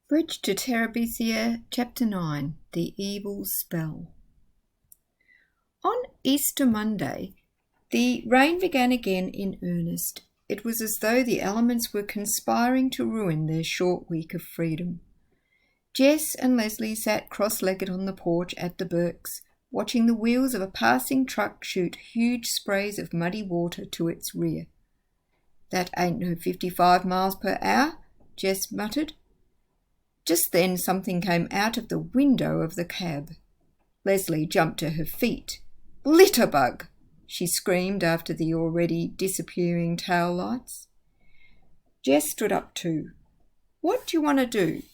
Bridge to Terabithia, Chapter 9, The Evil Spell. On Easter Monday, the rain began again in earnest. It was as though the elements were conspiring to ruin their short week of freedom. Jess and Leslie sat cross-legged on the porch at the Burkes, watching the wheels of a passing truck shoot huge sprays of muddy water to its rear. "That ain't no 55 miles per hour," Jess muttered. Just then something came out of the window of the cab. Leslie jumped to her feet. "Litterbug!" she screamed after the already disappearing tail lights. Jess stood up too. "What do you want to do?"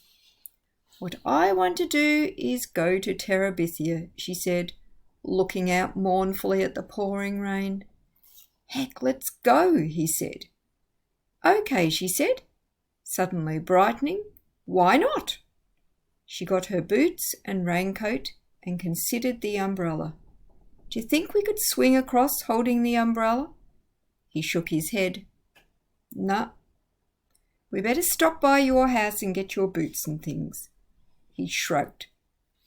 "What I want to do is go to Terabithia," she said, looking out mournfully at the pouring rain. "Heck, let's go," he said. "Okay," she said, suddenly brightening. "Why not?" She got her boots and raincoat and considered the umbrella. "Do you think we could swing across holding the umbrella?" He shook his head. "Nah. We better stop by your house and get your boots and things." He shrugged.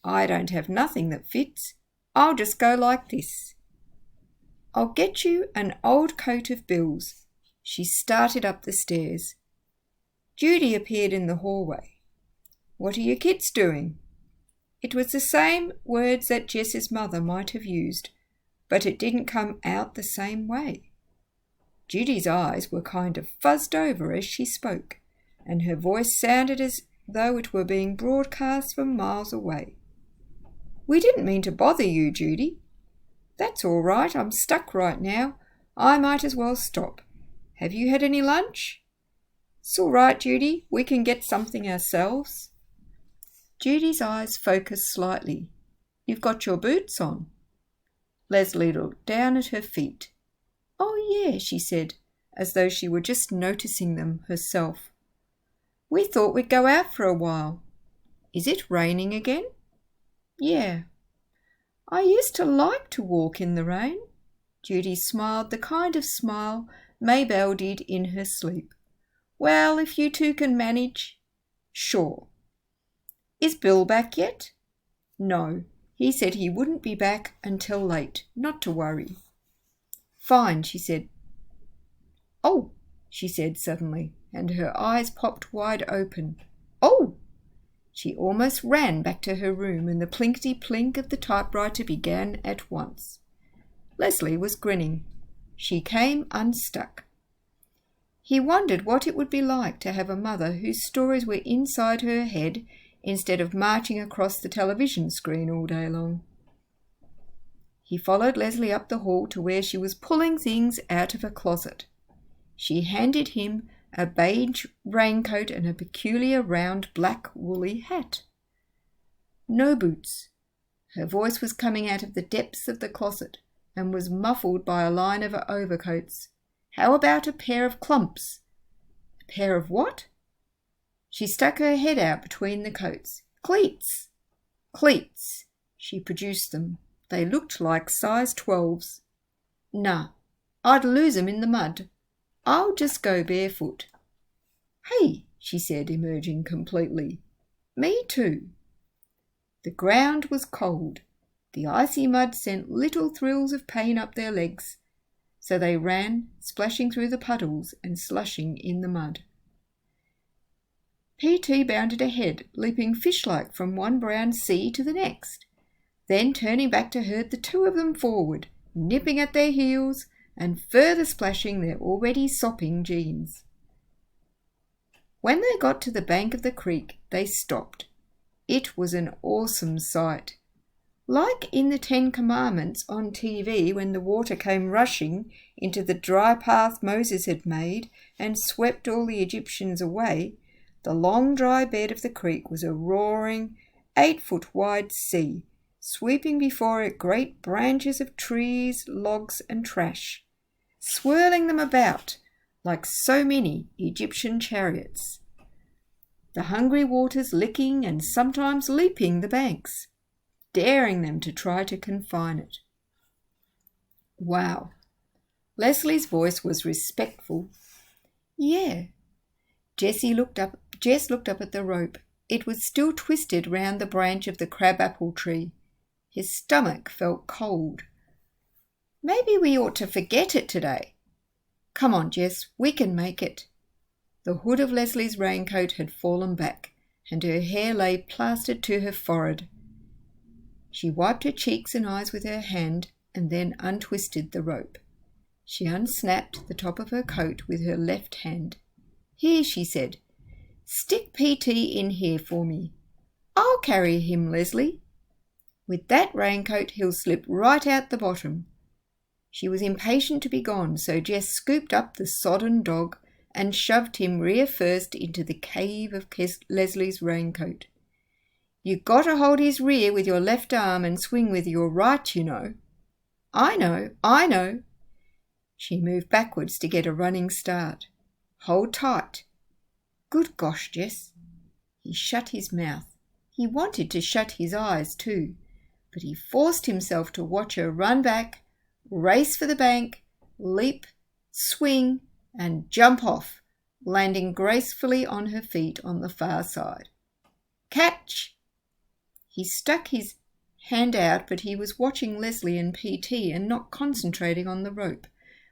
"I don't have nothing that fits. I'll just go like this." "I'll get you an old coat of Bill's." She started up the stairs. Judy appeared in the hallway. "What are your kids doing?" It was the same words that Jess's mother might have used, but it didn't come out the same way. Judy's eyes were kind of fuzzed over as she spoke, and her voice sounded as though it were being broadcast from miles away. "We didn't mean to bother you, Judy." "That's all right. I'm stuck right now. I might as well stop. Have you had any lunch?" "It's all right, Judy. We can get something ourselves." Judy's eyes focused slightly. "You've got your boots on." Leslie looked down at her feet. "Oh, yeah," she said, as though she were just noticing them herself. "We thought we'd go out for a while." "Is it raining again?" "Yeah." "I used to like to walk in the rain." Judy smiled the kind of smile Maybelle did in her sleep. "Well, if you two can manage." "Sure." "Is Bill back yet?" "No. He said he wouldn't be back until late. Not to worry." "Fine," she said. "Oh," she said suddenly, and her eyes popped wide open. "Oh!" She almost ran back to her room, and the plinkety-plink of the typewriter began at once. Leslie was grinning. She came unstuck. He wondered what it would be like to have a mother whose stories were inside her head instead of marching across the television screen all day long. He followed Leslie up the hall to where she was pulling things out of a closet. She handed him a beige raincoat and a peculiar round black woolly hat. "No boots." Her voice was coming out of the depths of the closet and was muffled by a line of overcoats. "How about a pair of clumps?" "A pair of what?" She stuck her head out between the coats. "Cleats." "Cleats." She produced them. They looked like size 12s. "Nah, I'd lose 'em in the mud. I'll just go barefoot." "Hey," she said, emerging completely. "Me too." The ground was cold. The icy mud sent little thrills of pain up their legs, so they ran, splashing through the puddles and slushing in the mud. P.T. bounded ahead, leaping fish-like from one brown sea to the next, then turning back to herd the two of them forward, nipping at their heels and further splashing their already sopping jeans. When they got to the bank of the creek, they stopped. It was an awesome sight. Like in the 10 Commandments on TV when the water came rushing into the dry path Moses had made and swept all the Egyptians away, the long dry bed of the creek was a roaring, 8-foot-wide sea, sweeping before it great branches of trees, logs and trash, swirling them about like so many Egyptian chariots. The hungry waters licking and sometimes leaping the banks, daring them to try to confine it. "Wow." Leslie's voice was respectful. "Yeah." Jess looked up at the rope. it was still twisted round the branch of the crabapple tree. His stomach felt cold. "Maybe we ought to forget it today. Come on, Jess, we can make it." The hood of Leslie's raincoat had fallen back, and her hair lay plastered to her forehead. She wiped her cheeks and eyes with her hand, and then untwisted the rope. She unsnapped the top of her coat with her left hand. "Here," she said, "stick PT in here for me. I'll carry him, Leslie. With that raincoat he'll slip right out the bottom." She was impatient to be gone, so Jess scooped up the sodden dog and shoved him rear first into the cave of Leslie's raincoat. "You got to hold his rear with your left arm and swing with your right, you know." I know." She moved backwards to get a running start. "Hold tight." "Good gosh, Jess." He shut his mouth. He wanted to shut his eyes too, but he forced himself to watch her run back, race for the bank, leap, swing, and jump off, landing gracefully on her feet on the far side. "Catch!" He stuck his hand out, but he was watching Leslie and PT and not concentrating on the rope,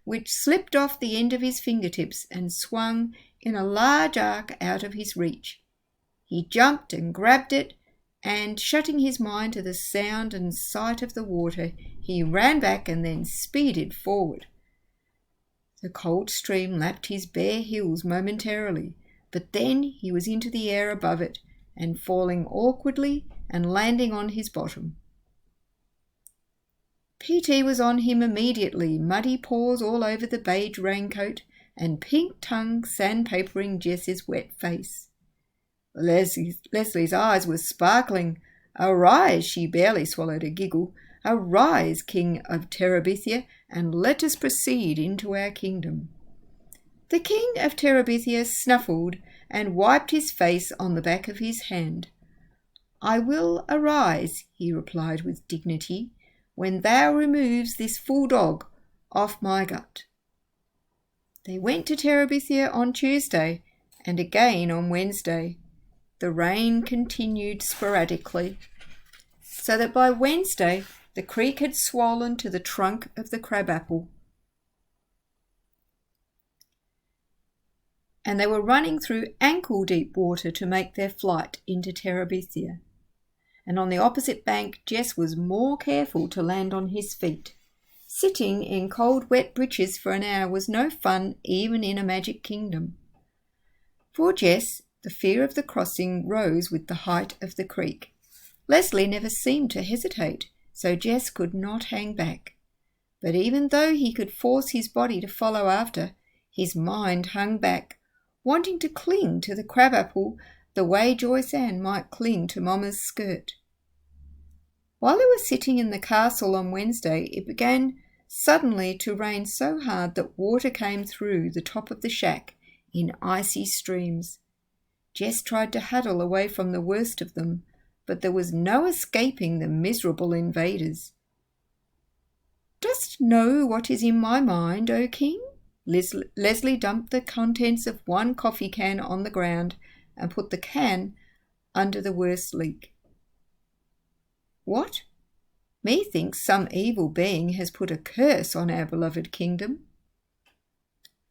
which slipped off the end of his fingertips and swung in a large arc out of his reach. He jumped and grabbed it, and, shutting his mind to the sound and sight of the water, he ran back and then speeded forward. The cold stream lapped his bare heels momentarily, but then he was into the air above it and falling awkwardly and landing on his bottom. PT was on him immediately, muddy paws all over the beige raincoat and pink tongue sandpapering Jess's wet face. Leslie's eyes were sparkling. "Arise," she barely swallowed a giggle. "Arise, King of Terabithia, and let us proceed into our kingdom." The King of Terabithia snuffled and wiped his face on the back of his hand. "I will arise," he replied with dignity, "when thou removes this fool dog off my gut." They went to Terabithia on Tuesday and again on Wednesday. The rain continued sporadically, so that by Wednesday the creek had swollen to the trunk of the crabapple, and they were running through ankle-deep water to make their flight into Terabithia. And on the opposite bank Jess was more careful to land on his feet. Sitting in cold wet breeches for an hour was no fun even in a magic kingdom. For Jess, the fear of the crossing rose with the height of the creek. Leslie never seemed to hesitate, so Jess could not hang back. But even though he could force his body to follow after, his mind hung back, wanting to cling to the crabapple the way Joyce Ann might cling to Mamma's skirt. While they were sitting in the castle on Wednesday, it began suddenly to rain so hard that water came through the top of the shack in icy streams. Jess tried to huddle away from the worst of them, but there was no escaping the miserable invaders. "Dost know what is in my mind, O King?" Leslie dumped the contents of one coffee can on the ground and put the can under the worst leak. "What? Methinks some evil being has put a curse on our beloved kingdom."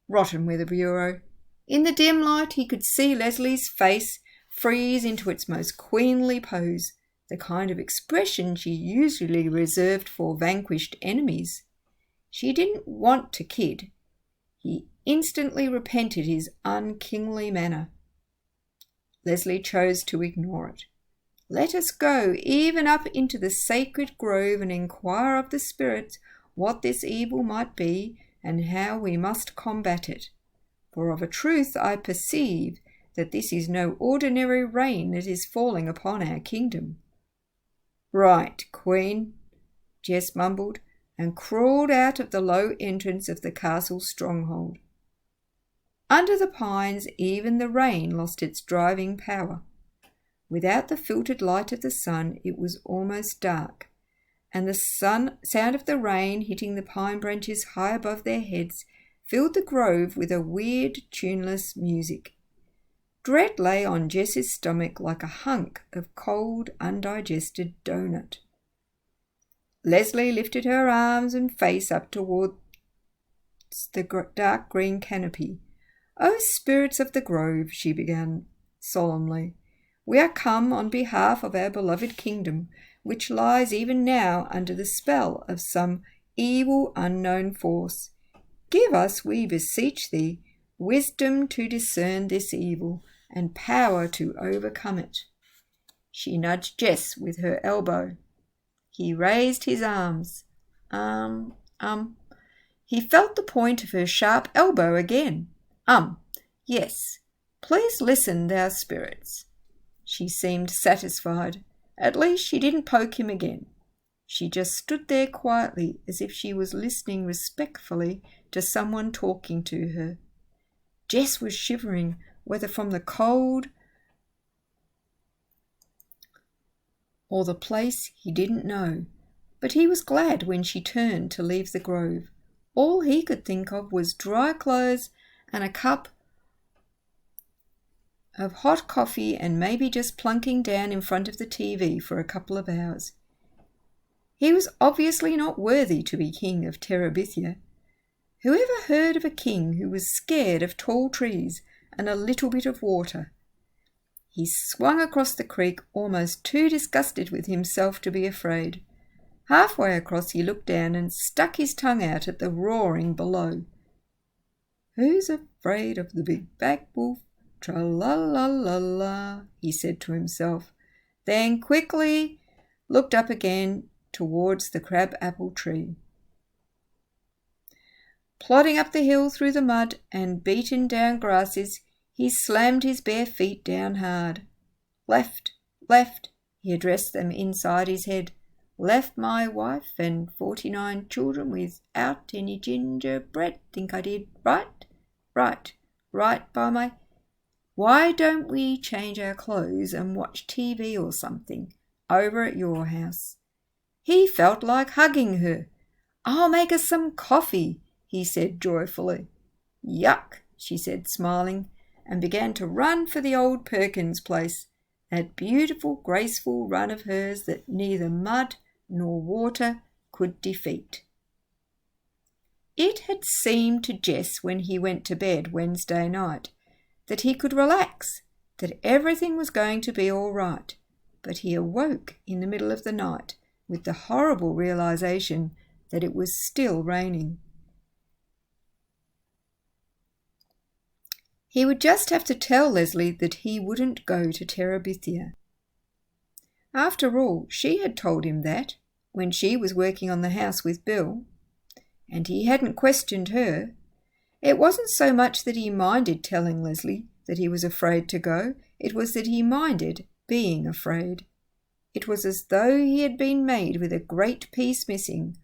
Rotten Weather Bureau. In the dim light he could see Leslie's face freeze into its most queenly pose, the kind of expression she usually reserved for vanquished enemies. She didn't want to kid. He instantly repented his unkingly manner. Leslie chose to ignore it. "Let us go even up into the sacred grove and inquire of the spirits what this evil might be and how we must combat it. For of a truth I perceive that this is no ordinary rain that is falling upon our kingdom." "Right, Queen," Jess mumbled, and crawled out of the low entrance of the castle stronghold. Under the pines even the rain lost its driving power. Without the filtered light of the sun it was almost dark, and the sound of the rain hitting the pine branches high above their heads filled the grove with a weird, tuneless music. dread lay on Jess's stomach like a hunk of cold, undigested doughnut. Leslie lifted her arms and face up towards the dark green canopy. "O spirits of the grove," she began solemnly, "we are come on behalf of our beloved kingdom, which lies even now under the spell of some evil unknown force. Give us, we beseech thee, wisdom to discern this evil, and power to overcome it." She nudged Jess with her elbow. He raised his arms. He felt the point of her sharp elbow again. Yes. Please listen, thou spirits. She seemed satisfied. At least she didn't poke him again. She just stood there quietly, as if she was listening respectfully to someone talking to her. Jess was shivering, whether from the cold or the place he didn't know, but he was glad when she turned to leave the grove. All he could think of was dry clothes and a cup of hot coffee and maybe just plunking down in front of the TV for a couple of hours. He was obviously not worthy to be king of Terabithia. Whoever heard of a king who was scared of tall trees and a little bit of water? He swung across the creek, almost too disgusted with himself to be afraid. Halfway across he looked down and stuck his tongue out at the roaring below. "Who's afraid of the big black wolf? Tra-la-la-la-la," he said to himself, then quickly looked up again towards the crab-apple tree. Plodding up the hill through the mud and beaten down grasses, he slammed his bare feet down hard. "Left, left," he addressed them inside his head. "Left my wife and 49 children without any gingerbread. Think I did right, right, right by my... Why don't we change our clothes and watch TV or something over at your house?" He felt like hugging her. "I'll make us some coffee," he said joyfully. "Yuck," she said, smiling, and began to run for the old Perkins place, that beautiful, graceful run of hers that neither mud nor water could defeat. It had seemed to Jess when he went to bed Wednesday night that he could relax, that everything was going to be all right, but he awoke in the middle of the night with the horrible realization that it was still raining. He would just have to tell Leslie that he wouldn't go to Terabithia. After all, she had told him that when she was working on the house with Bill, and he hadn't questioned her. It wasn't so much that he minded telling Leslie that he was afraid to go, it was that he minded being afraid. It was as though he had been made with a great piece missing,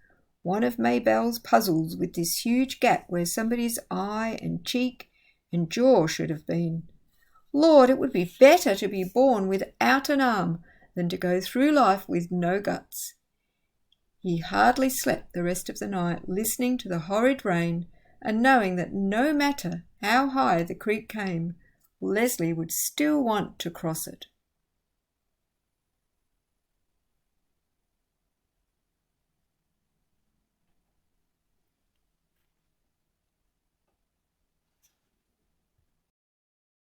one of Maybelle's puzzles with this huge gap where somebody's eye and cheek and jaw should have been. Lord, it would be better to be born without an arm than to go through life with no guts. He hardly slept the rest of the night, listening to the horrid rain and knowing that no matter how high the creek came, Leslie would still want to cross it.